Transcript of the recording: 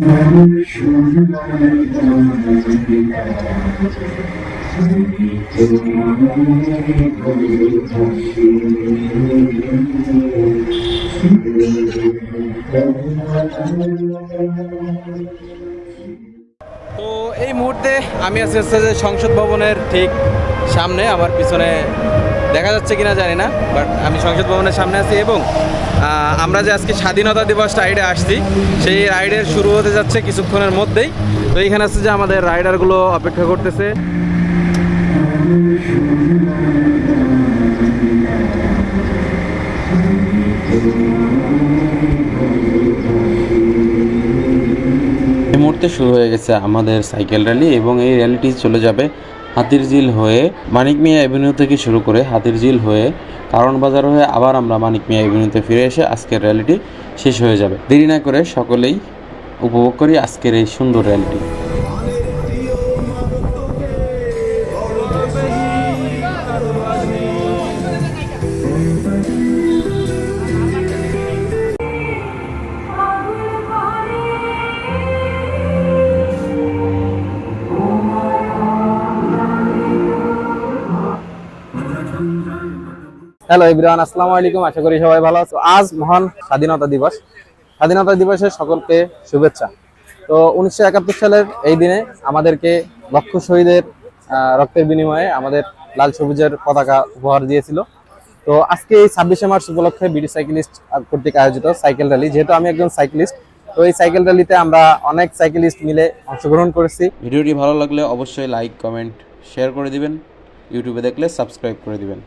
তো এই মুহূর্তে আমি আছি হচ্ছে যে সংসদ ভবনের ঠিক সামনে, আমার পিছনে দেখা যাচ্ছে কিনা জানি না, বাট আমি সংসদ ভবনের সামনে আছি এবং আমরা যে আজকে স্বাধীনতা দিবস রাইডে আসছি সেই রাইডের শুরু হতে যাচ্ছে কিছুক্ষণের মধ্যেই। তো এইখানে আছে যে আমাদের রাইডারগুলো অপেক্ষা করতেছে। এই মুহূর্তে শুরু হয়ে গেছে আমাদের সাইকেল র্যালি এবং এই র্যালিটি চলে যাবে হাতিরঝিল হয়ে মানিক মিয়া এভিনিউ থেকে শুরু করে হাতিরঝিল হয়ে কারণ বাজার হয়ে আবার আমরা মানিক মিয়া এভিনিউতে ফিরে এসে আজকের র্যালিটি শেষ হয়ে যাবে। দেরি না করে সকলেই উপভোগ করি আজকের এই সুন্দর র্যালিটি। হ্যালো এভরিওয়ান, আসসালামু আলাইকুম। আশা করি সবাই ভালো আছো। আজ মহান স্বাধীনতা দিবস। স্বাধীনতা দিবসের সকলকে শুভেচ্ছা। তো 1971 সালের এই দিনে আমাদেরকে লক্ষ শহীদের রক্তের বিনিময়ে আমাদের লাল সবুজের পতাকা উপহার দিয়েছিল। তো আজকে এই 26শে মার্চ উপলক্ষে বিডি সাইকেলিস্ট কর্তৃক আয়োজিত সাইকেল র্যালি, যেহেতু আমি একজন সাইকেলিস্ট, তো এই সাইকেল র্যালিতে আমরা অনেক সাইকেলিস্ট মিলে অংশগ্রহণ করেছি। ভিডিওটি ভালো লাগলে অবশ্যই লাইক, কমেন্ট, শেয়ার করে দিবেন। ইউটিউবে দেখলে সাবস্ক্রাইব করে দিবেন।